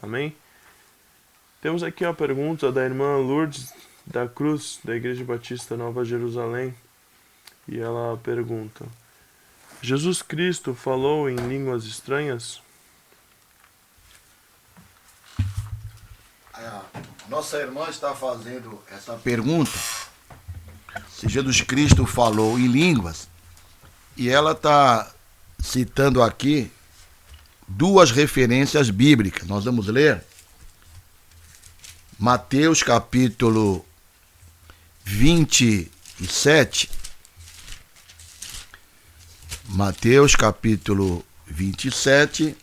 Amém? Temos aqui a pergunta da irmã Lourdes da Cruz, da Igreja Batista Nova Jerusalém. E ela pergunta: Jesus Cristo falou em línguas estranhas? A nossa irmã está fazendo essa pergunta, se Jesus Cristo falou em línguas, e ela está citando aqui duas referências bíblicas. Nós vamos ler Mateus capítulo 27. Mateus capítulo 27,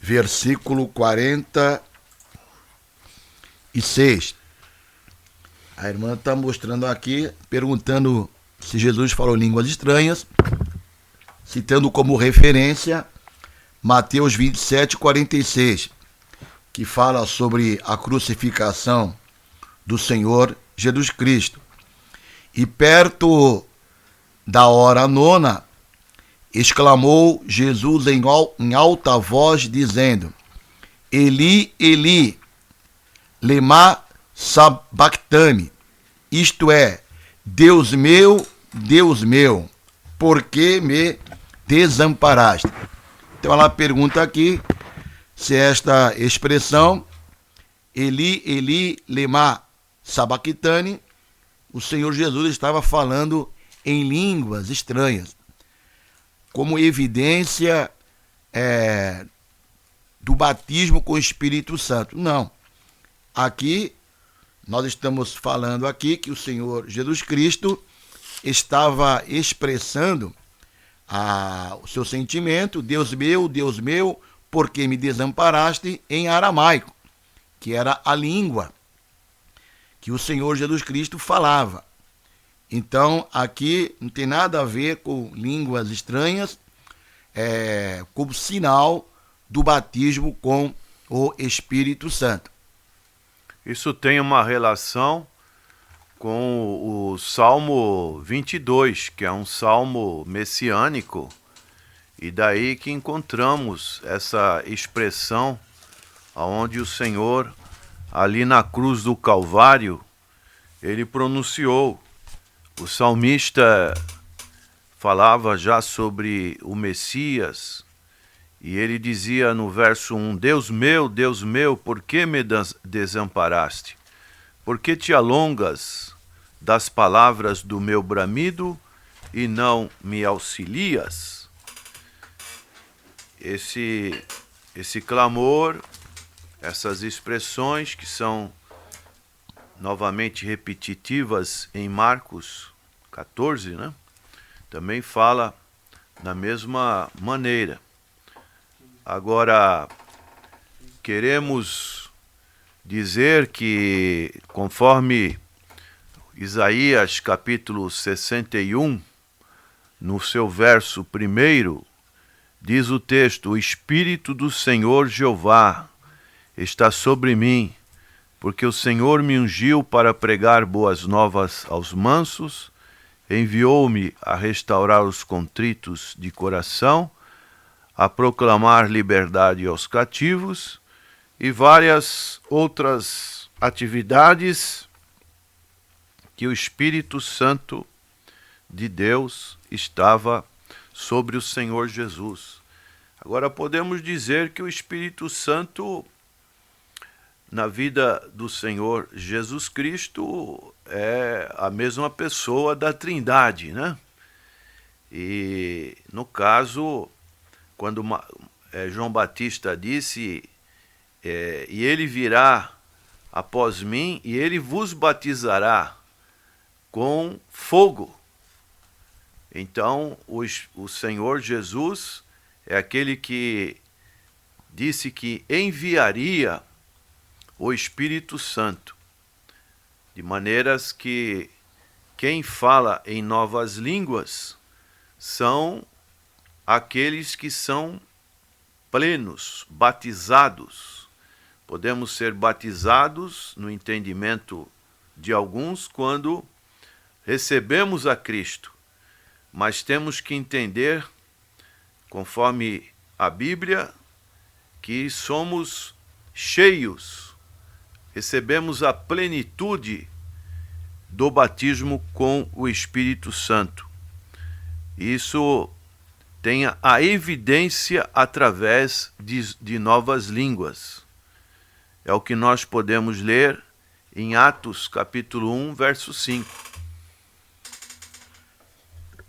versículo 46. A irmã está mostrando aqui, perguntando se Jesus falou línguas estranhas, citando como referência Mateus 27, 46, que fala sobre a crucificação do Senhor Jesus Cristo. E perto da hora nona, exclamou Jesus em alta voz, dizendo: Eli, Eli, lema sabactani, isto é, Deus meu, por que me desamparaste? Então ela pergunta aqui se esta expressão, Eli, Eli, lema sabactani, o Senhor Jesus estava falando em línguas estranhas, como evidência do batismo com o Espírito Santo. Não. Aqui, nós estamos falando aqui que o Senhor Jesus Cristo estava expressando o seu sentimento, Deus meu, por que me desamparaste, em aramaico, que era a língua que o Senhor Jesus Cristo falava. Então, aqui não tem nada a ver com línguas estranhas, como sinal do batismo com o Espírito Santo. Isso tem uma relação com o Salmo 22, que é um salmo messiânico, e daí que encontramos essa expressão onde o Senhor, ali na cruz do Calvário, ele pronunciou. O salmista falava já sobre o Messias, e ele dizia no verso 1, Deus meu, por que me desamparaste? Por que te alongas das palavras do meu bramido e não me auxilias? Esse clamor, essas expressões que são novamente repetitivas em Marcos 14, né? Também fala da mesma maneira. Agora, queremos dizer que, conforme Isaías capítulo 61, no seu verso 1, diz o texto: O Espírito do Senhor Jeová está sobre mim, porque o Senhor me ungiu para pregar boas novas aos mansos, enviou-me a restaurar os contritos de coração, a proclamar liberdade aos cativos e várias outras atividades que o Espírito Santo de Deus estava sobre o Senhor Jesus. Agora podemos dizer que o Espírito Santo na vida do Senhor Jesus Cristo é a mesma pessoa da Trindade, né? E no caso, quando João Batista disse, e ele virá após mim, e ele vos batizará com fogo. Então, o Senhor Jesus é aquele que disse que enviaria o Espírito Santo, de maneiras que quem fala em novas línguas são aqueles que são plenos, batizados. Podemos ser batizados, no entendimento de alguns, quando recebemos a Cristo, mas temos que entender, conforme a Bíblia, que somos cheios, recebemos a plenitude do batismo com o Espírito Santo. Isso tem a evidência através de novas línguas. É o que nós podemos ler em Atos capítulo 1, verso 5.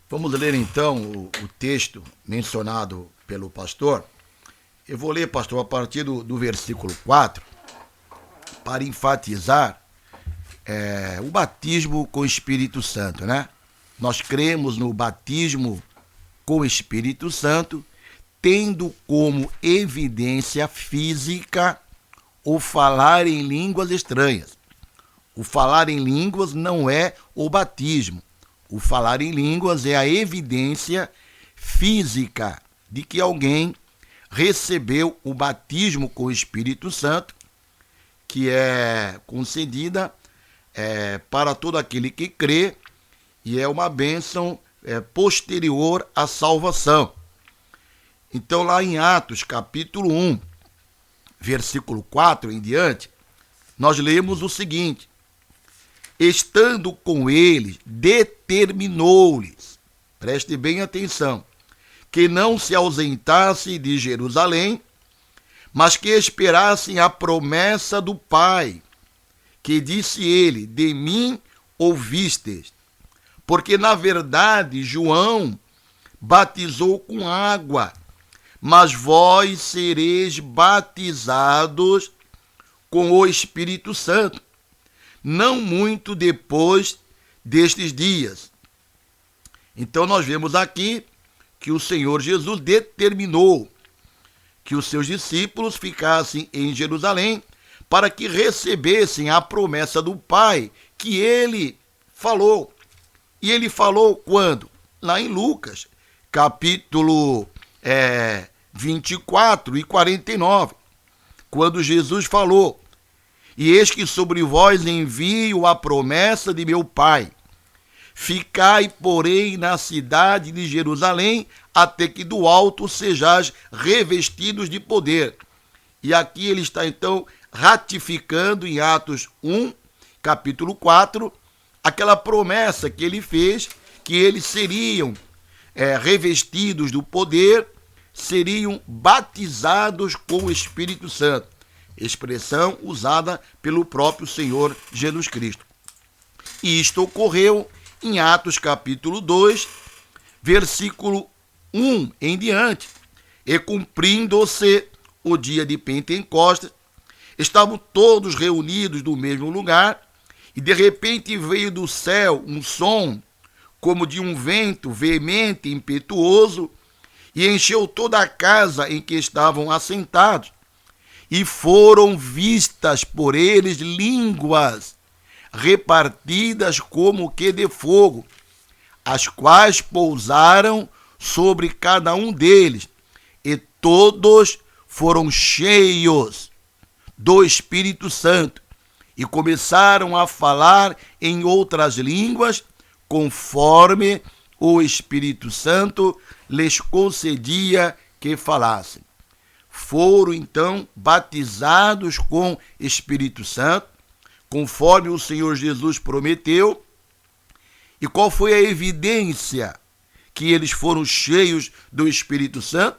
Vamos ler então o texto mencionado pelo pastor. Eu vou ler, pastor, a partir do versículo 4, para enfatizar o batismo com o Espírito Santo, né? Nós cremos no batismo com o Espírito Santo, tendo como evidência física o falar em línguas estranhas. O falar em línguas não é o batismo. O falar em línguas é a evidência física de que alguém recebeu o batismo com o Espírito Santo, que é concedida para todo aquele que crê, e é uma bênção posterior à salvação. Então, lá em Atos, capítulo 1, versículo 4 em diante, nós lemos o seguinte: estando com eles, determinou-lhes, preste bem atenção, que não se ausentasse de Jerusalém, mas que esperassem a promessa do Pai, que disse ele: de mim ouvistes. Porque, na verdade, João batizou com água, mas vós sereis batizados com o Espírito Santo, não muito depois destes dias. Então nós vemos aqui que o Senhor Jesus determinou que os seus discípulos ficassem em Jerusalém para que recebessem a promessa do Pai que ele falou. E ele falou quando? Lá em Lucas, capítulo 24 e 49, quando Jesus falou: e eis que sobre vós envio a promessa de meu Pai. Ficai, porém, na cidade de Jerusalém, até que do alto sejais revestidos de poder. E aqui ele está, então, ratificando em Atos 1, capítulo 4, aquela promessa que ele fez, que eles seriam revestidos do poder, seriam batizados com o Espírito Santo. Expressão usada pelo próprio Senhor Jesus Cristo. E isto ocorreu em Atos capítulo 2, versículo 1 em diante. E cumprindo-se o dia de Pentecostes, estavam todos reunidos no mesmo lugar, e de repente veio do céu um som, como de um vento veemente e impetuoso, e encheu toda a casa em que estavam assentados. E foram vistas por eles línguas repartidas como que de fogo, as quais pousaram sobre cada um deles, e todos foram cheios do Espírito Santo, e começaram a falar em outras línguas, conforme o Espírito Santo lhes concedia que falassem. Foram, então, batizados com Espírito Santo, conforme o Senhor Jesus prometeu. E qual foi a evidência que eles foram cheios do Espírito Santo?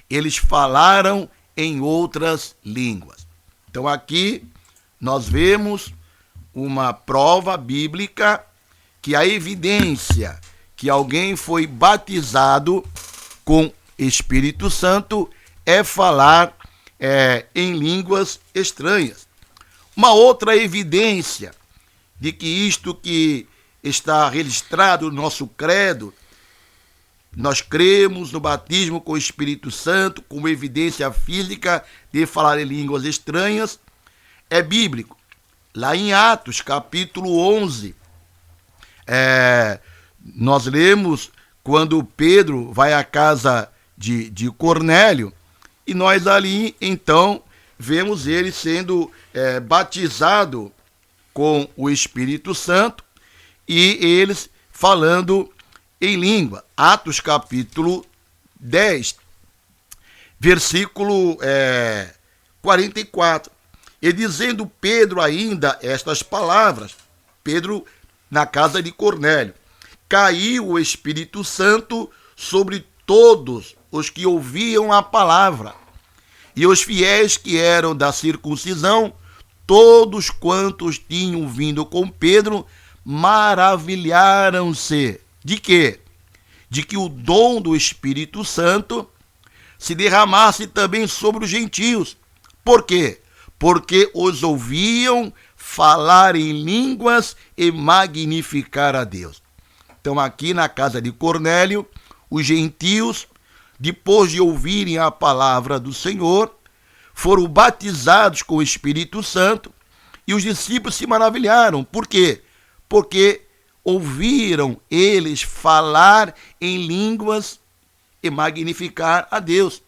Eles falaram em outras línguas. Então aqui nós vemos uma prova bíblica que a evidência que alguém foi batizado com Espírito Santo é falar em línguas estranhas. Uma outra evidência de que isto que está registrado no nosso credo, nós cremos no batismo com o Espírito Santo como evidência física de falar em línguas estranhas, é bíblico. Lá em Atos, capítulo 11, nós lemos quando Pedro vai à casa de Cornélio, e nós ali, então, vemos ele sendo batizado com o Espírito Santo e eles falando em língua. Atos capítulo 10, versículo 44. E dizendo Pedro ainda estas palavras, Pedro na casa de Cornélio, caiu o Espírito Santo sobre todos os que ouviam a palavra. E os fiéis que eram da circuncisão, todos quantos tinham vindo com Pedro, maravilharam-se. De quê? De que o dom do Espírito Santo se derramasse também sobre os gentios. Por quê? Porque os ouviam falar em línguas e magnificar a Deus. Então, aqui na casa de Cornélio, os gentios, depois de ouvirem a palavra do Senhor, foram batizados com o Espírito Santo e os discípulos se maravilharam. Por quê? Porque ouviram eles falar em línguas e magnificar a Deus.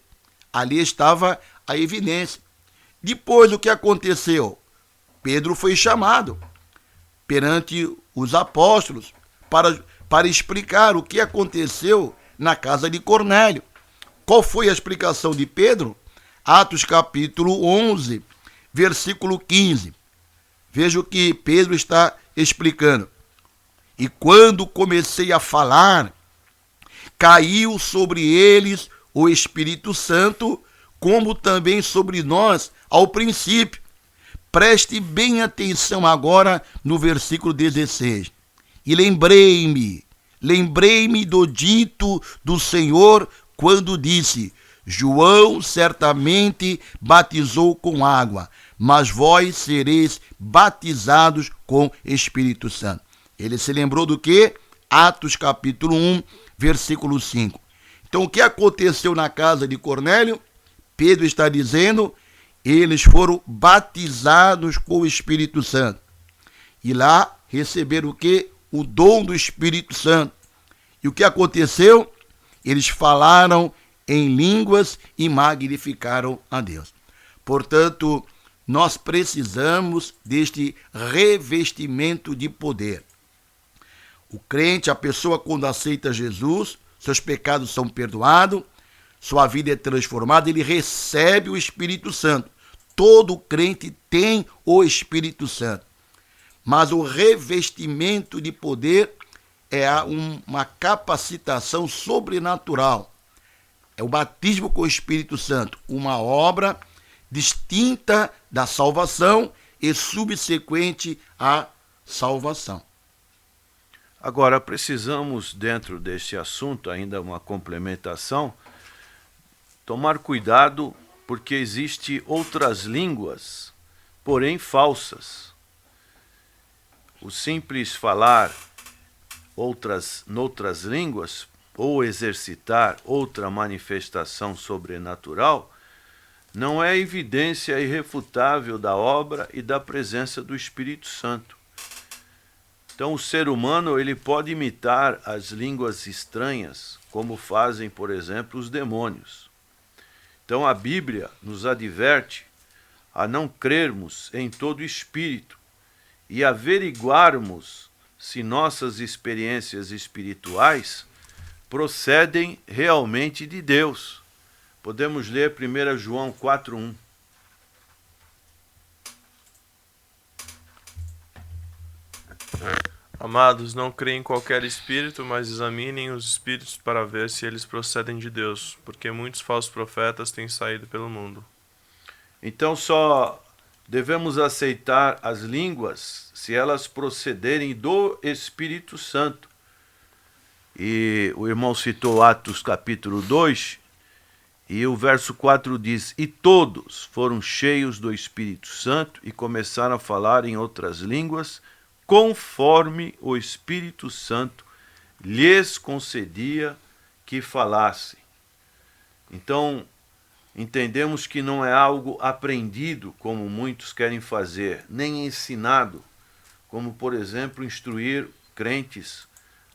Ali estava a evidência. Depois, o que aconteceu? Pedro foi chamado perante os apóstolos para explicar o que aconteceu na casa de Cornélio. Qual foi a explicação de Pedro? Atos capítulo 11, versículo 15. Veja o que Pedro está explicando. E quando comecei a falar, caiu sobre eles o Espírito Santo, como também sobre nós ao princípio. Preste bem atenção agora no versículo 16. E lembrei-me do dito do Senhor quando disse: João certamente batizou com água, mas vós sereis batizados com Espírito Santo. Ele se lembrou do quê? Atos capítulo 1, versículo 5. Então, o que aconteceu na casa de Cornélio? Pedro está dizendo, eles foram batizados com o Espírito Santo. E lá receberam o quê? O dom do Espírito Santo. E o que aconteceu? Eles falaram em línguas e magnificaram a Deus. Portanto, nós precisamos deste revestimento de poder. O crente, a pessoa quando aceita Jesus, seus pecados são perdoados, sua vida é transformada, ele recebe o Espírito Santo. Todo crente tem o Espírito Santo. Mas o revestimento de poder é uma capacitação sobrenatural. É o batismo com o Espírito Santo, uma obra distinta da salvação e subsequente à salvação. Agora, precisamos, dentro desse assunto, ainda uma complementação, tomar cuidado porque existem outras línguas, porém falsas. O simples falar noutras línguas ou exercitar outra manifestação sobrenatural não é evidência irrefutável da obra e da presença do Espírito Santo. Então, o ser humano ele pode imitar as línguas estranhas, como fazem, por exemplo, os demônios. Então, a Bíblia nos adverte a não crermos em todo espírito e averiguarmos se nossas experiências espirituais procedem realmente de Deus. Podemos ler 1 João 4:1. Amados, não creem em qualquer espírito, mas examinem os espíritos para ver se eles procedem de Deus, porque muitos falsos profetas têm saído pelo mundo. Então só devemos aceitar as línguas se elas procederem do Espírito Santo. E o irmão citou Atos capítulo 2, e o verso 4 diz: E todos foram cheios do Espírito Santo e começaram a falar em outras línguas, conforme o Espírito Santo lhes concedia que falassem. Então, entendemos que não é algo aprendido, como muitos querem fazer, nem ensinado, como, por exemplo, instruir crentes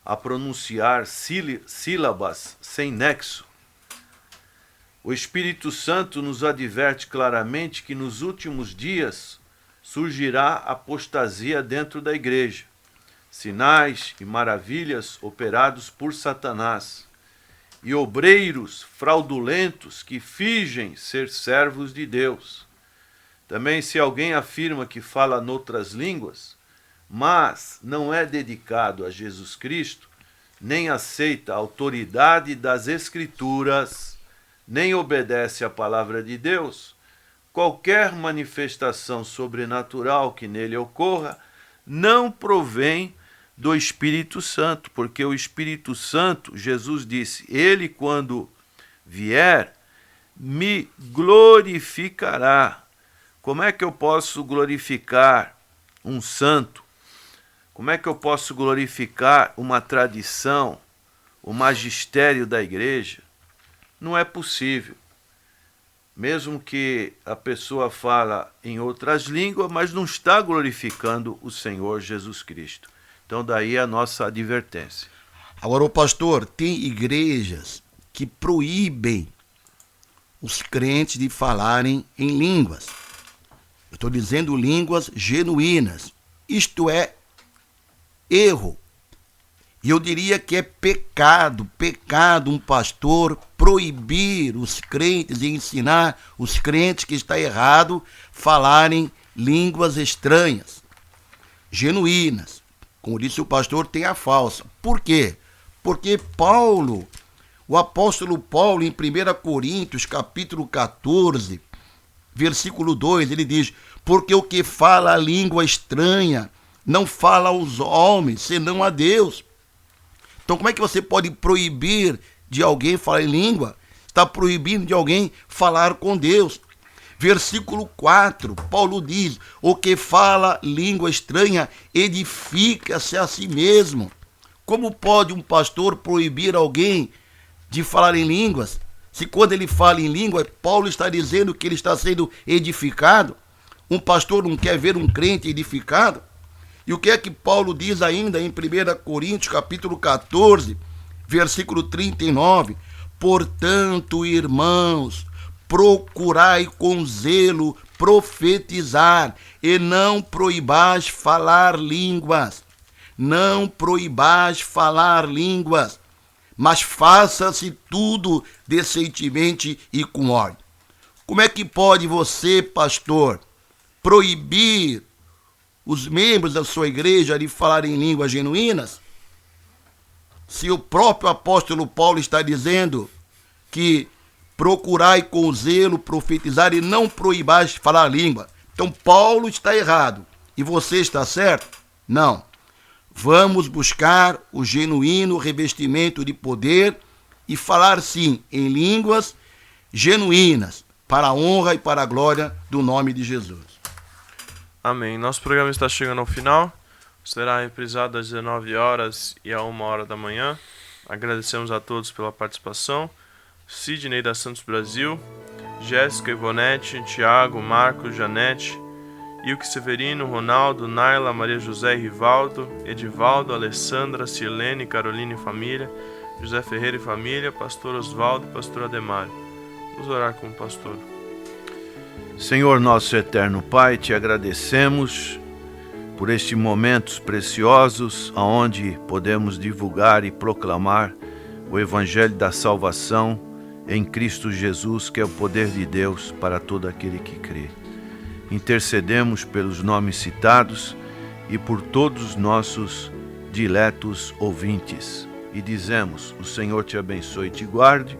a pronunciar sílabas sem nexo. O Espírito Santo nos adverte claramente que nos últimos dias surgirá apostasia dentro da igreja, sinais e maravilhas operados por Satanás. e obreiros fraudulentos que fingem ser servos de Deus. Também, se alguém afirma que fala noutras línguas, mas não é dedicado a Jesus Cristo, nem aceita a autoridade das Escrituras, nem obedece à palavra de Deus, qualquer manifestação sobrenatural que nele ocorra não provém do Espírito Santo, porque o Espírito Santo, Jesus disse, ele quando vier, me glorificará. Como é que eu posso glorificar um santo? Como é que eu posso glorificar uma tradição, o magistério da igreja? Não é possível. Mesmo que a pessoa fala em outras línguas, mas não está glorificando o Senhor Jesus Cristo. Então daí a nossa advertência. Agora, o pastor, tem igrejas que proíbem os crentes de falarem em línguas. Eu estou dizendo línguas genuínas. Isto é erro. E eu diria que é pecado um pastor proibir os crentes e ensinar os crentes que está errado falarem línguas estranhas, genuínas. Como disse o pastor, tem a falsa. Por quê? Porque Paulo, o apóstolo Paulo, em 1 Coríntios, capítulo 14, versículo 2, ele diz, porque o que fala a língua estranha não fala aos homens, senão a Deus. Então, como é que você pode proibir de alguém falar em língua? Está proibindo de alguém falar com Deus. Versículo 4, Paulo diz, o que fala língua estranha edifica-se a si mesmo. Como pode um pastor proibir alguém de falar em línguas? Se quando ele fala em língua, Paulo está dizendo que ele está sendo edificado. Um pastor não quer ver um crente edificado? E o que é que Paulo diz ainda em 1 Coríntios, capítulo 14, versículo 39? Portanto, irmãos, procurai com zelo profetizar e não proibais falar línguas. Não proibais falar línguas, mas faça-se tudo decentemente e com ordem. Como é que pode você, pastor, proibir os membros da sua igreja de falar em línguas genuínas? Se o próprio apóstolo Paulo está dizendo que procurai com zelo profetizar e não proibais falar língua. Então Paulo está errado e você está certo? Não. Vamos buscar o genuíno revestimento de poder e falar sim em línguas genuínas, para a honra e para a glória do nome de Jesus. Amém. Nosso programa está chegando ao final. Será reprisado às 19 horas e à 1 hora da manhã. Agradecemos a todos pela participação. Sidney da Santos Brasil, Jéssica, Ivonete, Tiago, Marcos, Janete, Ilke Severino, Ronaldo, Naila, Maria José e Rivaldo, Edivaldo, Alessandra, Sirlene, Carolina e família, José Ferreira e família, Pastor Osvaldo e Pastor Ademário. Vamos orar com o pastor. Senhor nosso eterno Pai, te agradecemos por estes momentos preciosos onde podemos divulgar e proclamar o Evangelho da salvação em Cristo Jesus, que é o poder de Deus para todo aquele que crê. Intercedemos pelos nomes citados e por todos os nossos diletos ouvintes. E dizemos, o Senhor te abençoe e te guarde,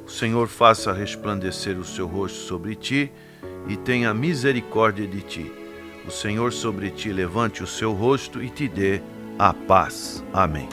o Senhor faça resplandecer o seu rosto sobre ti e tenha misericórdia de ti. O Senhor sobre ti levante o seu rosto e te dê a paz. Amém.